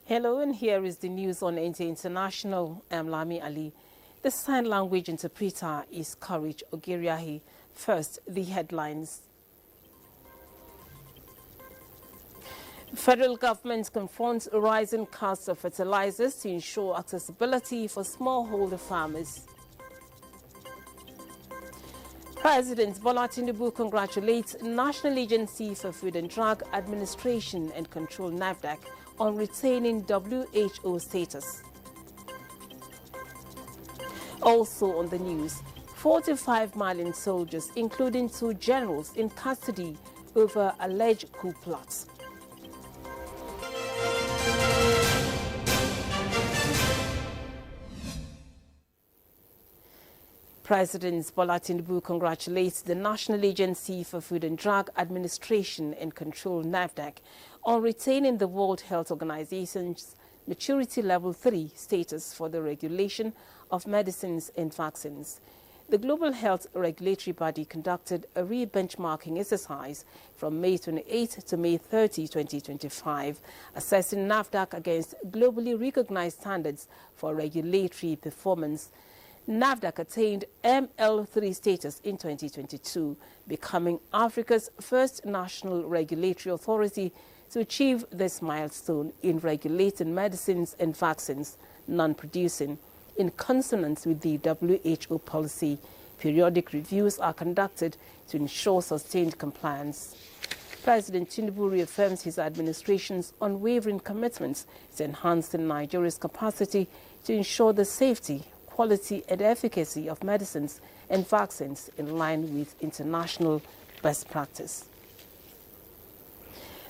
Hello, and here is the news on NT International. I'm Lami Ali. The sign language interpreter is Courage Ogiriahi. First, the headlines. Federal government confronts rising costs of fertilizers to ensure accessibility for smallholder farmers. President Bola Tinubu congratulates National Agency for Food and Drug Administration and Control Nafdac on retaining WHO status. Also on the news, 45 Malian soldiers, including 2 generals, in custody over alleged coup plots. President Bola Tinubu congratulates the National Agency for Food and Drug Administration and Control Nafdac on retaining the World Health Organization's Maturity Level 3 status for the regulation of medicines and vaccines. The Global Health Regulatory Body conducted a re-benchmarking exercise from May 28 to May 30, 2025, assessing Nafdac against globally recognized standards for regulatory performance. Nafdac attained ML3 status in 2022, becoming Africa's first national regulatory authority to achieve this milestone in regulating medicines and vaccines non-producing. In consonance with the WHO policy, periodic reviews are conducted to ensure sustained compliance. President Tinubu reaffirms his administration's unwavering commitments to enhancing Nigeria's capacity to ensure the safety, quality and efficacy of medicines and vaccines in line with international best practice.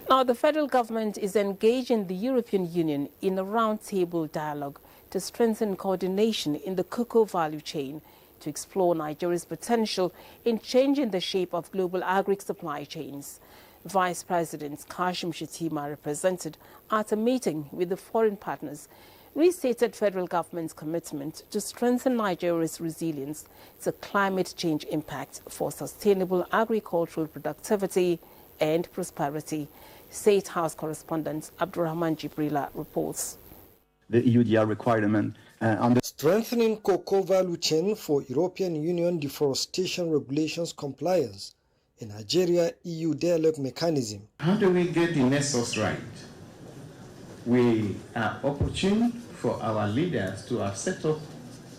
Now, the federal government is engaging the European Union in a roundtable dialogue to strengthen coordination in the cocoa value chain to explore Nigeria's potential in changing the shape of global agri-supply chains. Vice President Kashim Shettima, represented at a meeting with the foreign partners, restated federal government's commitment to strengthen Nigeria's resilience to climate change impact for sustainable agricultural productivity and prosperity. State House correspondent Abdurrahman Jibrila reports. The EUDR requirement on the strengthening cocoa value chain for European Union deforestation regulations compliance in Nigeria EU dialogue mechanism. How do we get the nexus right? We are opportune for our leaders to have set up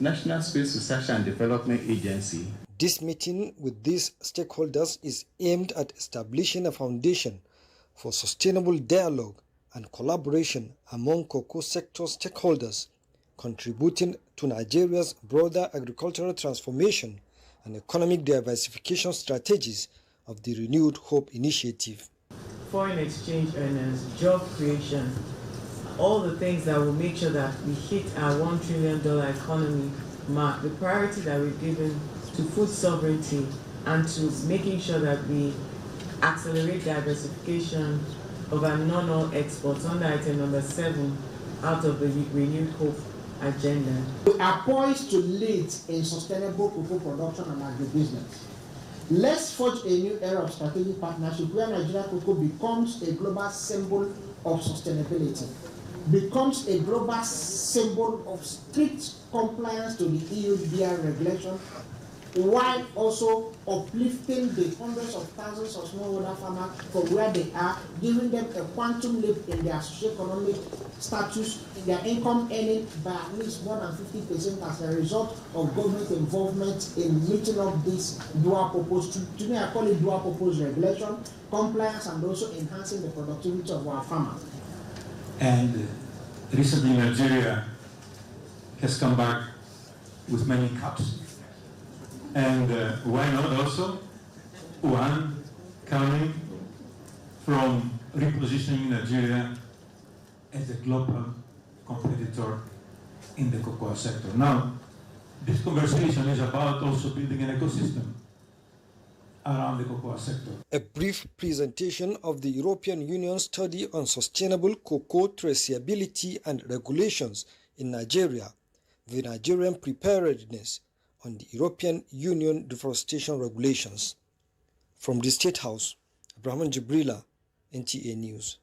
National Space Research and Development Agency. This meeting with these stakeholders is aimed at establishing a foundation for sustainable dialogue and collaboration among cocoa sector stakeholders, contributing to Nigeria's broader agricultural transformation and economic diversification strategies of the Renewed Hope Initiative. Foreign exchange earners, job creation, all the things that will make sure that we hit our $1 trillion economy mark, the priority that we've given to food sovereignty and to making sure that we accelerate diversification of our non-oil exports under item number 7 out of the Renewed Hope agenda. We are poised to lead in sustainable cocoa production and agribusiness. Let's forge a new era of strategic partnership where Nigerian cocoa becomes a global symbol of sustainability, becomes a global symbol of strict compliance to the EUDR regulation, while also uplifting the hundreds of thousands of smallholder farmers from where they are, giving them a quantum leap in their socio-economic status, in their income earning by at least more than 50% as a result of government involvement in meeting up this dual purpose. To me, I call it dual purpose regulation, compliance, and also enhancing the productivity of our farmers. And recently Nigeria has come back with many cups. And why not also one coming from repositioning Nigeria as a global competitor in the cocoa sector. Now, this conversation is about also building an ecosystem around the cocoa sector. A brief presentation of the European Union study on sustainable cocoa traceability and regulations in Nigeria, the Nigerian preparedness on the European Union deforestation regulations. From the State House, Abraham Jibrila, NTA News.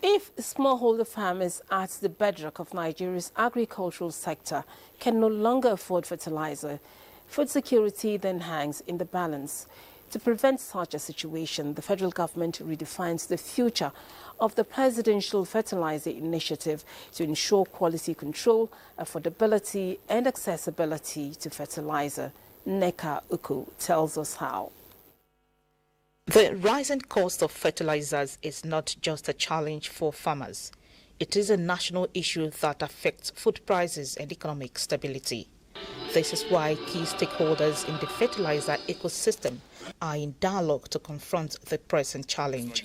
If smallholder farmers at the bedrock of Nigeria's agricultural sector can no longer afford fertilizer, food security then hangs in the balance. To prevent such a situation, the federal government redefines the future of the Presidential Fertilizer Initiative to ensure quality control, affordability and accessibility to fertilizer. Neka Uku tells us how. The rising cost of fertilizers is not just a challenge for farmers. It is a national issue that affects food prices and economic stability. This is why key stakeholders in the fertilizer ecosystem are in dialogue to confront the present challenge.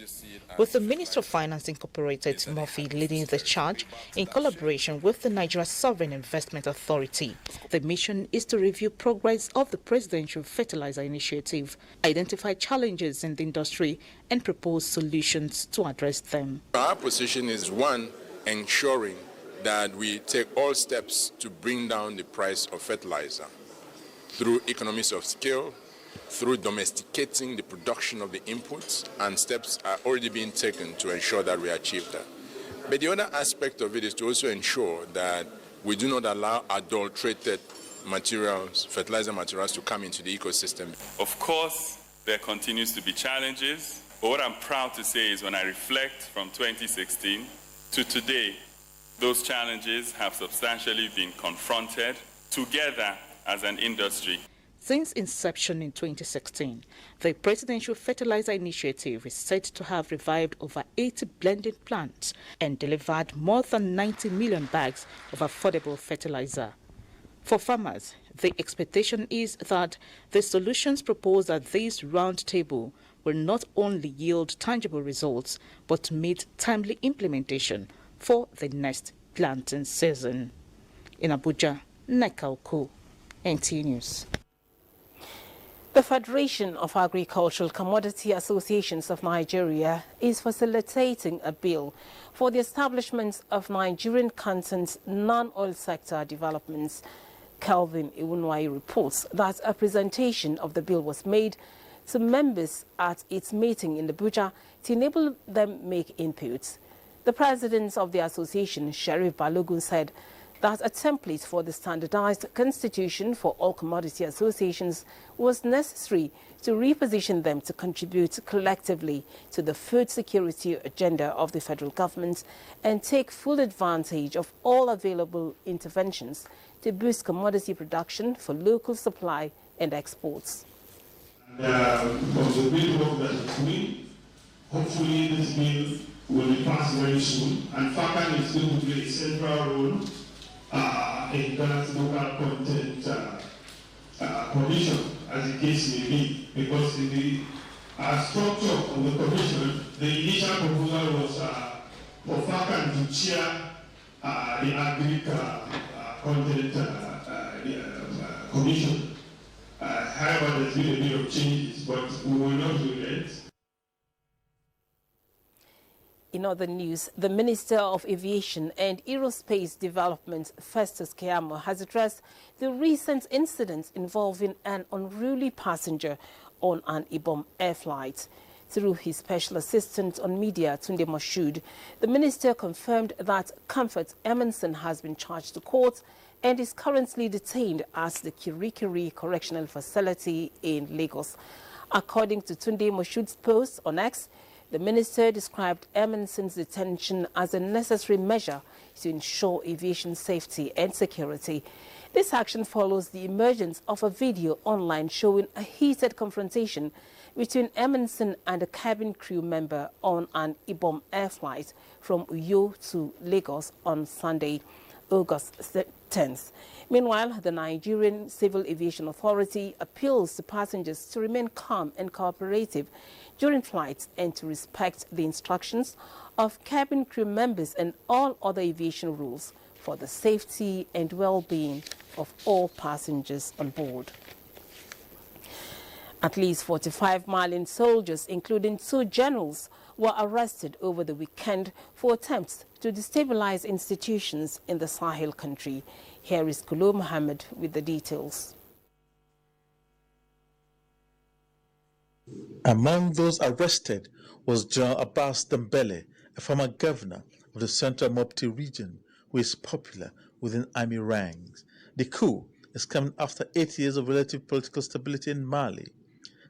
With the Minister of Finance Incorporated, Murphy, leading the charge in collaboration with the Nigeria Sovereign Investment Authority, the mission is to review progress of the Presidential Fertilizer Initiative, identify challenges in the industry, and propose solutions to address them. Our position is, one, ensuring that we take all steps to bring down the price of fertilizer through economies of scale, through domesticating the production of the inputs, and steps are already being taken to ensure that we achieve that. But the other aspect of it is to also ensure that we do not allow adulterated materials, fertilizer materials, to come into the ecosystem. Of course, there continues to be challenges, but what I'm proud to say is when I reflect from 2016 to today, those challenges have substantially been confronted together as an industry. Since inception in 2016, the Presidential Fertilizer Initiative is said to have revived over 80 blending plants and delivered more than 90 million bags of affordable fertilizer. For farmers, the expectation is that the solutions proposed at this roundtable will not only yield tangible results, but meet timely implementation for the next planting season. In Abuja, Neka Uku, NT News. The Federation of Agricultural Commodity Associations of Nigeria is facilitating a bill for the establishment of Nigerian content's non-oil sector developments. Calvin Iwunwai reports that a presentation of the bill was made to members at its meeting in Abuja to enable them make inputs. The president of the association, Sheriff Balogun, said that a template for the standardized constitution for all commodity associations was necessary to reposition them to contribute collectively to the food security agenda of the federal government and take full advantage of all available interventions to boost commodity production for local supply and exports. From the bill that is coming, hopefully this bill will be passed very soon, and FACAN is going to play a central role in that local content commission, as the case may be, because in the structure of the commission, the initial proposal was for FACAN to chair the agri content commission. However, there's been a bit of changes, but we will not relent. In other news, the Minister of Aviation and Aerospace Development, Festus Keyamo, has addressed the recent incident involving an unruly passenger on an Ibom air flight. Through his special assistant on media, Tunde Moshood, the minister confirmed that Comfort Emerson has been charged to court and is currently detained at the Kirikiri Correctional Facility in Lagos. According to Tunde Moshood's post on X, the minister described Emerson's detention as a necessary measure to ensure aviation safety and security. This action follows the emergence of a video online showing a heated confrontation between Emerson and a cabin crew member on an Ibom air flight from Uyo to Lagos on Sunday, August 10th. Meanwhile, the Nigerian Civil Aviation Authority appeals to passengers to remain calm and cooperative during flights and to respect the instructions of cabin crew members and all other aviation rules for the safety and well-being of all passengers on board. At least 45 Malian soldiers, including 2 generals, were arrested over the weekend for attempts to destabilize institutions in the Sahel country. Here is Kulo Mohammed with the details. Among those arrested was John Abbas Dembele, a former governor of the Central Mopti region who is popular within army ranks. The coup is coming after 8 years of relative political stability in Mali.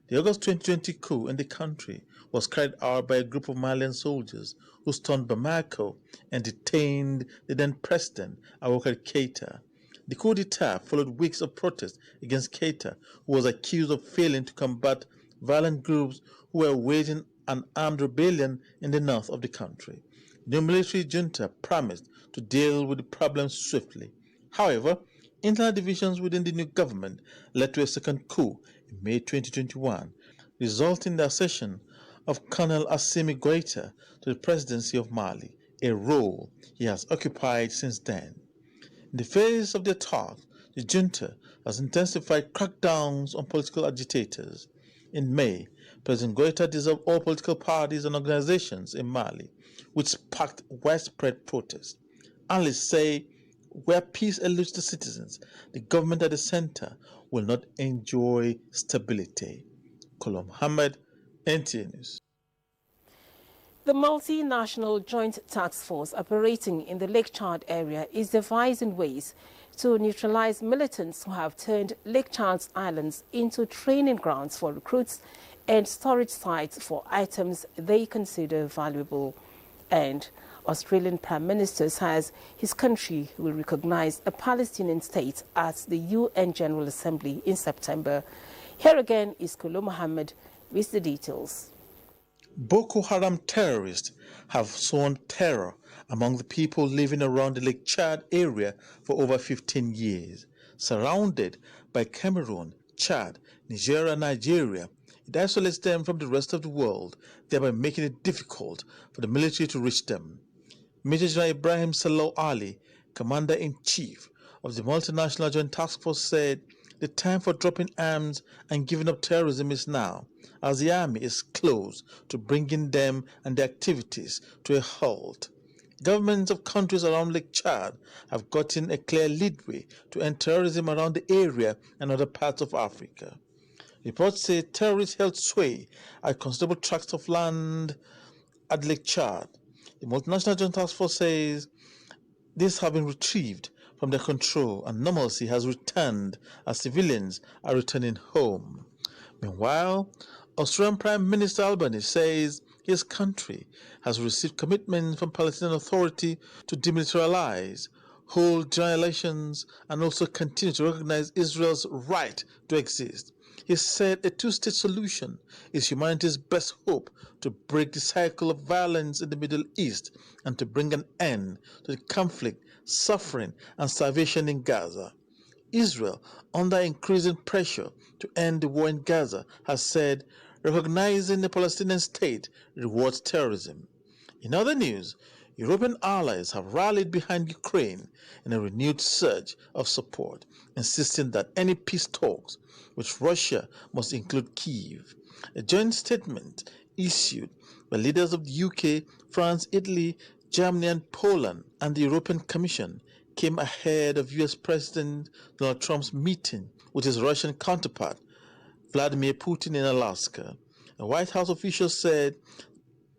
The August 2020 coup in the country was carried out by a group of Malian soldiers who stormed Bamako and detained the then president, Abubakar Keïta. The coup d'etat followed weeks of protests against Keïta, who was accused of failing to combat violent groups who were waging an armed rebellion in the north of the country. The new military junta promised to deal with the problem swiftly. However, internal divisions within the new government led to a second coup in May 2021, resulting in the accession of Colonel Assimi Goïta to the presidency of Mali, a role he has occupied since then. In the face of the attack, the junta has intensified crackdowns on political agitators. In May, President Goïta dissolved all political parties and organizations in Mali, which sparked widespread protests. Analysts say where peace eludes the citizens, the government at the center will not enjoy stability. Kolom Mohammed, NTA News. The multinational joint task force operating in the Lake Chad area is devising ways to neutralize militants who have turned Lake Chad's islands into training grounds for recruits and storage sites for items they consider valuable. And Australian Prime Minister says his country will recognize a Palestinian state at the UN General Assembly in September. Here again is Kolom Mohammed with the details. Boko Haram terrorists have sown terror among the people living around the Lake Chad area for over 15 years. Surrounded by Cameroon, Chad, Nigeria, and Nigeria, it isolates them from the rest of the world, thereby making it difficult for the military to reach them. Major General Ibrahim Salau Ali, Commander-in-Chief of the Multinational Joint Task Force, said the time for dropping arms and giving up terrorism is now, as the army is close to bringing them and their activities to a halt. Governments of countries around Lake Chad have gotten a clear leadway to end terrorism around the area and other parts of Africa. Reports say terrorists held sway at considerable tracts of land at Lake Chad. The Multinational Joint Task Force says these have been retrieved from their control and normalcy has returned as civilians are returning home. Meanwhile, Australian Prime Minister Albanese says his country has received commitments from Palestinian Authority to demilitarize, hold general elections, and also continue to recognize Israel's right to exist. He said a two-state solution is humanity's best hope to break the cycle of violence in the Middle East and to bring an end to the conflict, suffering, and starvation in Gaza. Israel, under increasing pressure to end the war in Gaza, has said recognizing the Palestinian state rewards terrorism. In other news, European allies have rallied behind Ukraine in a renewed surge of support, insisting that any peace talks with Russia must include Kyiv. A joint statement issued by leaders of the UK, France, Italy, Germany, and Poland, and the European Commission came ahead of US President Donald Trump's meeting with his Russian counterpart, Vladimir Putin, in Alaska. A White House official said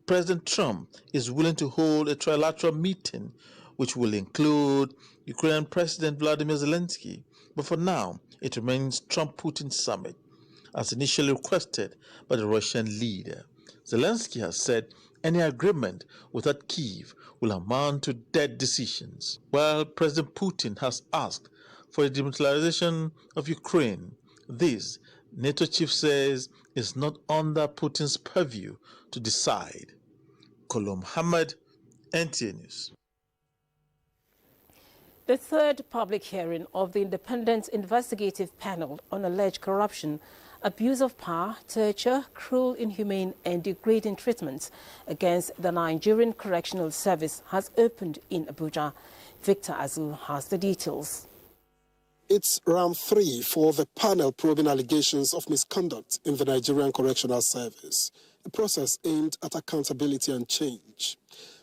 President Trump is willing to hold a trilateral meeting which will include Ukrainian President Vladimir Zelensky, but for now it remains Trump-Putin summit, as initially requested by the Russian leader. Zelensky has said any agreement without Kyiv will amount to dead decisions, while President Putin has asked for a demilitarization of Ukraine. This, NATO chief says, is not under Putin's purview to decide. Kolom Mohammed, NTA News. The third public hearing of the Independent Investigative Panel on alleged corruption, abuse of power, torture, cruel, inhumane and degrading treatments against the Nigerian Correctional Service has opened in Abuja. Victor Azu has the details. It's round 3 for the panel probing allegations of misconduct in the Nigerian Correctional Service, a process aimed at accountability and change.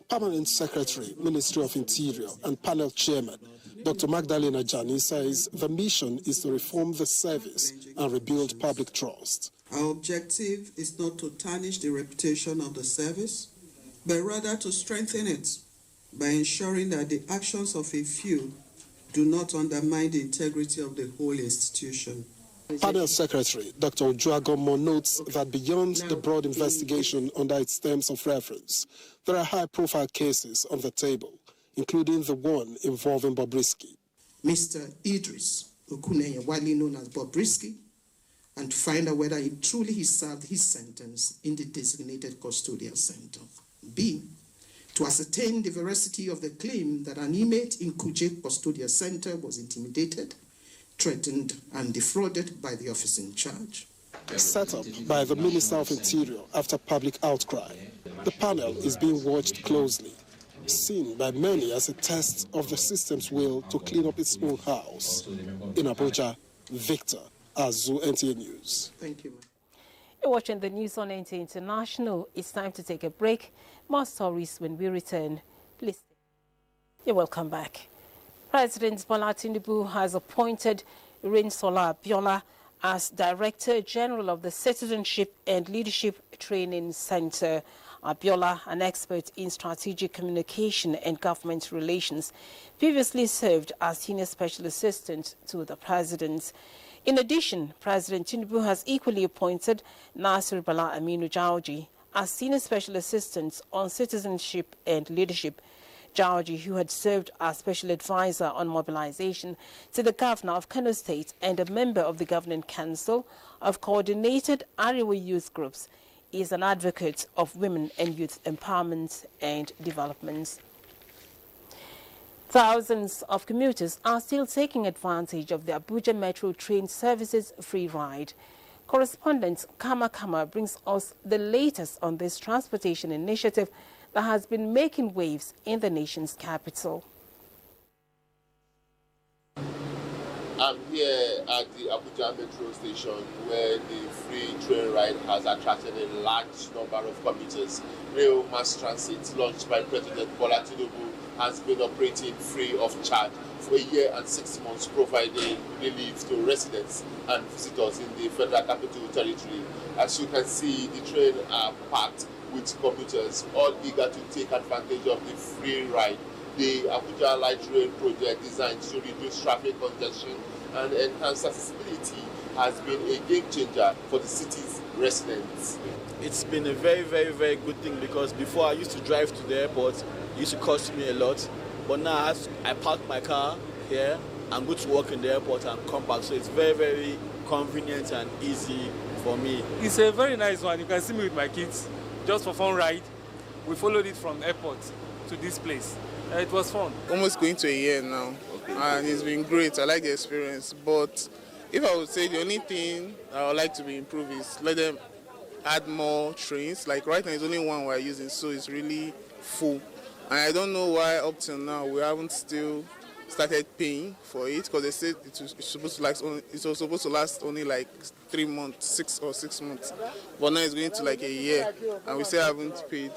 Permanent Secretary, Ministry of Interior, and panel chairman, Dr. Magdalena Jani, says the mission is to reform the service and rebuild public trust. Our objective is not to tarnish the reputation of the service, but rather to strengthen it by ensuring that the actions of a few do not undermine the integrity of the whole institution. Panel Secretary Dr. Ojuagomo notes that beyond the broad investigation under its terms of reference, there are high-profile cases on the table, including the one involving Bobrisky. Mr. Idris Okuneye, widely known as Bobrisky, and to find out whether he truly served his sentence in the designated custodial center. B, to ascertain the veracity of the claim that an inmate in Kuje custodial center was intimidated, threatened, and defrauded by the officer in charge. Set up by the Minister of Interior after public outcry, the panel is being watched closely, seen by many as a test of the system's will to clean up its own house. In Abuja, Victor Azu, NTA News. Thank you, ma'am. You're watching the news on NTA International. It's time to take a break. More stories when we return. Please. You're welcome back. President Bola Tinubu has appointed Rinsola Abiola as Director General of the Citizenship and Leadership Training Center. Abiola, an expert in strategic communication and government relations, previously served as Senior Special Assistant to the President. In addition, President Tinubu has equally appointed Nasir Bala Aminu Jauji as Senior Special Assistant on Citizenship and Leadership. Jauji, who had served as Special Advisor on Mobilization to the Governor of Kano State and a member of the Governing Council of Coordinated Arewa Youth Groups, is an advocate of women and youth empowerment and development. Thousands of commuters are still taking advantage of the Abuja Metro train services free ride. Correspondent Kama Kama brings us the latest on this transportation initiative that has been making waves in the nation's capital. I'm here at the Abuja Metro station where the free train ride has attracted a large number of commuters. Rail Mass Transit, launched by President Bola Tinubu, has been operating free of charge for a year and 6 months, providing relief to residents and visitors in the Federal Capital Territory. As you can see, the train are packed with commuters, all eager to take advantage of the free ride. The Abuja Light Rail project, designed to reduce traffic congestion and enhance accessibility, has been a game changer for the city's residents. It's been a very, very, very good thing, because before I used to drive to the airport, it used to cost me a lot. But now I park my car here and go to work in the airport and come back. So it's very, very convenient and easy for me. It's a very nice one. You can see me with my kids, just for fun ride. We followed it from the airport to this place. It was fun. Almost going to a year now, and it's been great. I like the experience. But if I would say the only thing I would like to be improved is let them add more trains. Like right now, it's only one we're using, so it's really full. And I don't know why up till now we haven't still started paying for it, because they said it was supposed to last only like 3 months, 6 months. But now it's going to like a year, and we still haven't paid.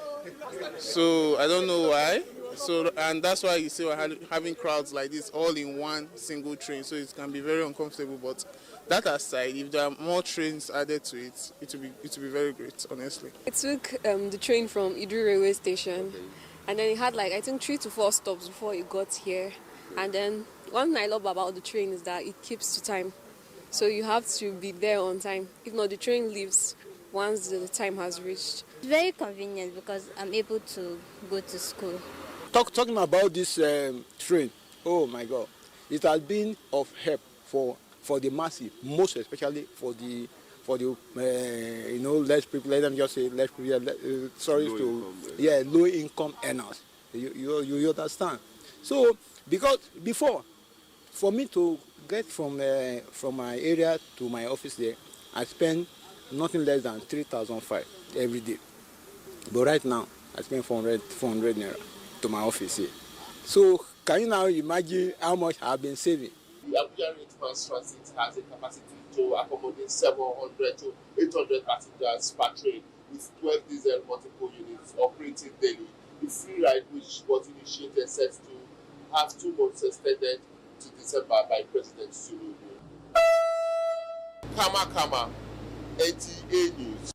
So I don't know why. So, and that's why you see we're having crowds like this all in one single train, so it can be very uncomfortable. But that aside, if there are more trains added to it, it will be very great, honestly. I took the train from Idri railway station, and then it had like, I think 3 to 4 stops before it got here. And then one thing I love about the train is that it keeps to time, so you have to be there on time. If not, the train leaves once the time has reached. It's very convenient because I'm able to go to school. Talking about this train, oh my God, it has been of help for the masses, most especially for the less people. Let them just say less people. Low income earners. You understand? So because before, for me to get from my area to my office there, I spend nothing less than 3,500 every day. But right now, I spend 400 naira to my office here. So can you now imagine how much I've been saving? The Abuja Mass Transit has a capacity to accommodate 700 to 800 passengers per train, with 12 diesel multiple units operating daily. The free ride, which was initiated, set to have 2 months extended to December by President Tinubu. Kama, NTA News.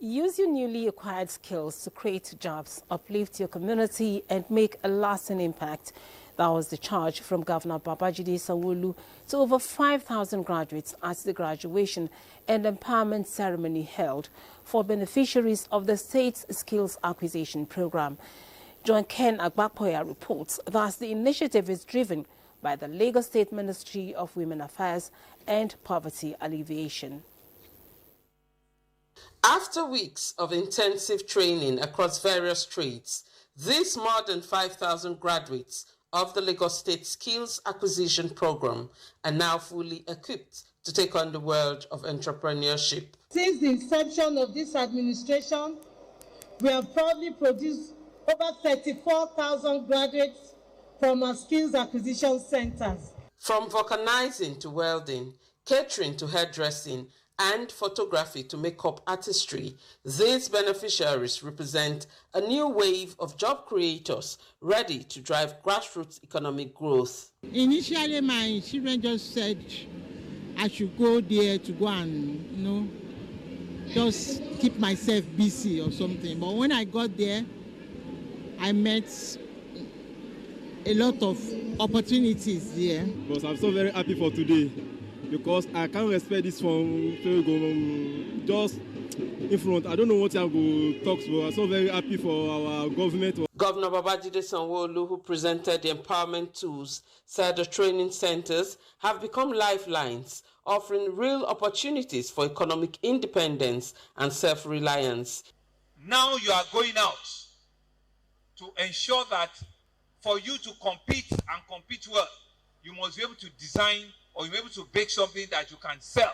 Use your newly acquired skills to create jobs, uplift your community, and make a lasting impact. That was the charge from Governor Babajide Sanwo-Olu to over 5,000 graduates at the graduation and empowerment ceremony held for beneficiaries of the state's skills acquisition program. John Ken Agbapoya reports that the initiative is driven by the Lagos State Ministry of Women Affairs and Poverty Alleviation. After weeks of intensive training across various trades, these more than 5,000 graduates of the Lagos State Skills Acquisition Program are now fully equipped to take on the world of entrepreneurship. Since the inception of this administration, we have proudly produced over 34,000 graduates from our skills acquisition centers. From vulcanizing to welding, catering to hairdressing, and photography to makeup artistry, these beneficiaries represent a new wave of job creators ready to drive grassroots economic growth. Initially, my children just said I should go there to go and, just keep myself busy or something. But when I got there, I met a lot of opportunities there. Because I'm so very happy for today. Because I can't expect this from just in front. I don't know what I'm going to talk to. I'm so very happy for our government. Governor Babajide Sanwo-Olu, who presented the empowerment tools, said the training centers have become lifelines, offering real opportunities for economic independence and self-reliance. Now you are going out to ensure that for you to compete and compete well, you must be able to design or you're able to bake something that you can sell.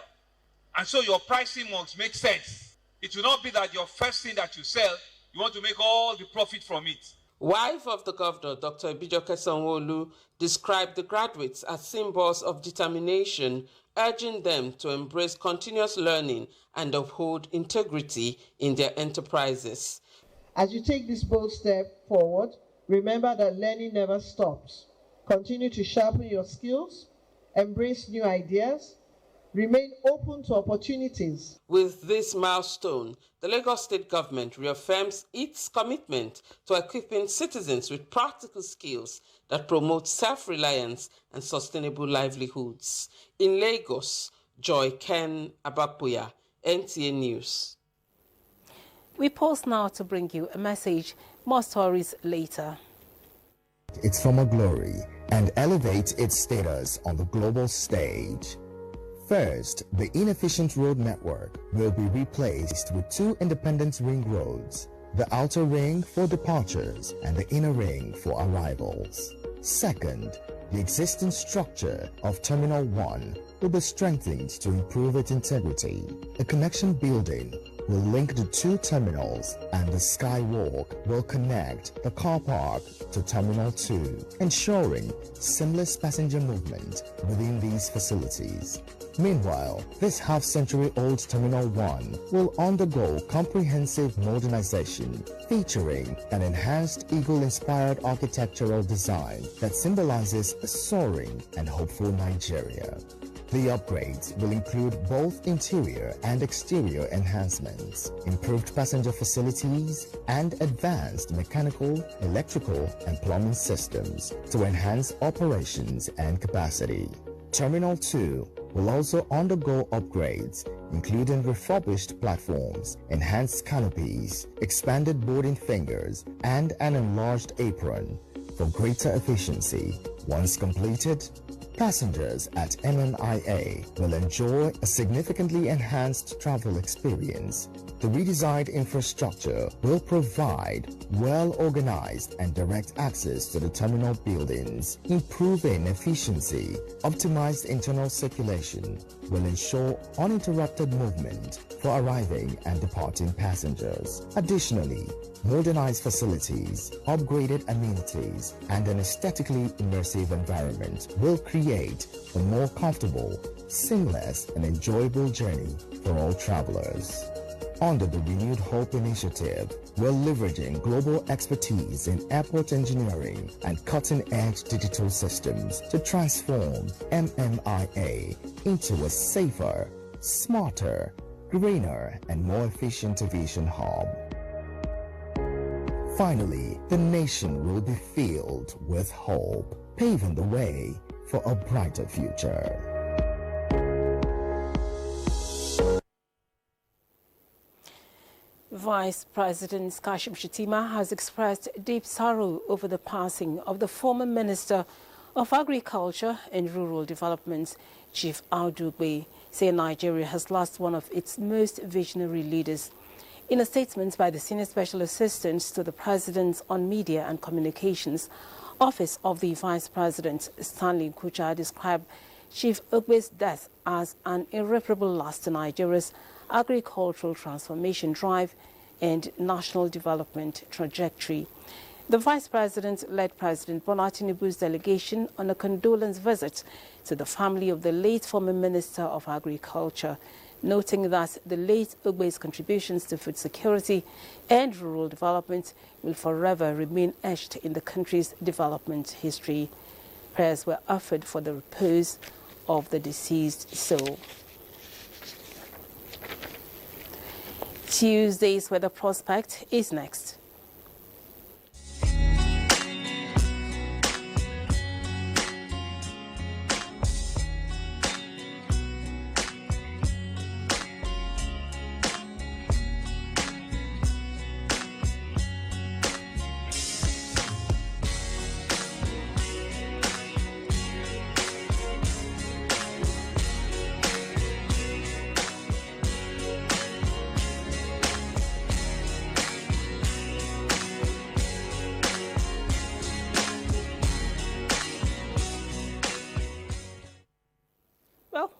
And so your pricing must make sense. It will not be that your first thing that you sell, you want to make all the profit from it. Wife of the governor, Dr. Abijoke Sanwo-Olu, described the graduates as symbols of determination, urging them to embrace continuous learning and uphold integrity in their enterprises. As you take this bold step forward, remember that learning never stops. Continue to sharpen your skills, embrace new ideas, remain open to opportunities. With this milestone, the Lagos State government reaffirms its commitment to equipping citizens with practical skills that promote self-reliance and sustainable livelihoods. In Lagos, Joy Ken Abapuya, NTA News. We pause now to bring you a message. More stories later. Its former glory and elevate its status on the global stage. First, the inefficient road network will be replaced with 2 independent ring roads, the outer ring for departures and the inner ring for arrivals. Second, the existing structure of Terminal 1 will be strengthened to improve its integrity. A connection building will link the 2 terminals, and the skywalk will connect the car park to Terminal 2, ensuring seamless passenger movement within these facilities. Meanwhile, this half-century-old Terminal 1 will undergo comprehensive modernization, featuring an enhanced eagle-inspired architectural design that symbolizes a soaring and hopeful Nigeria. The upgrades will include both interior and exterior enhancements, improved passenger facilities, and advanced mechanical, electrical, and plumbing systems to enhance operations and capacity. Terminal 2 will also undergo upgrades, including refurbished platforms, enhanced canopies, expanded boarding fingers, and an enlarged apron for greater efficiency. Once completed, passengers at MMIA will enjoy a significantly enhanced travel experience. The redesigned infrastructure will provide well-organized and direct access to the terminal buildings, improving efficiency. Optimized internal circulation will ensure uninterrupted movement for arriving and departing passengers. Additionally, modernized facilities, upgraded amenities, and an aesthetically immersive environment will create a more comfortable, seamless, and enjoyable journey for all travelers. Under the Renewed Hope Initiative, we're leveraging global expertise in airport engineering and cutting-edge digital systems to transform MMIA into a safer, smarter, greener and more efficient aviation hub. Finally, the nation will be filled with hope, paving the way for a brighter future. Vice President Kashim Shettima has expressed deep sorrow over the passing of the former Minister of Agriculture and Rural Development, Chief Audugbe, saying Nigeria has lost one of its most visionary leaders. In a statement by the Senior Special Assistant to the President on Media and Communications, Office of the Vice President, Stanley Kucha, described Chief Ugbe's death as an irreparable loss to Nigeria's agricultural transformation drive and national development trajectory. The Vice President led President Bola Tinubu's delegation on a condolence visit to the family of the late former Minister of Agriculture, noting that the late Ugbe's contributions to food security and rural development will forever remain etched in the country's development history. Prayers were offered for the repose of the deceased soul. Tuesday's weather prospect is next.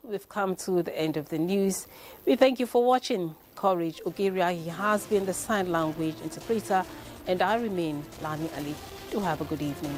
We've come to the end of the news. We thank you for watching. Courage Ogiria, he has been the sign language interpreter, and I remain Lani Ali. Do have a good evening.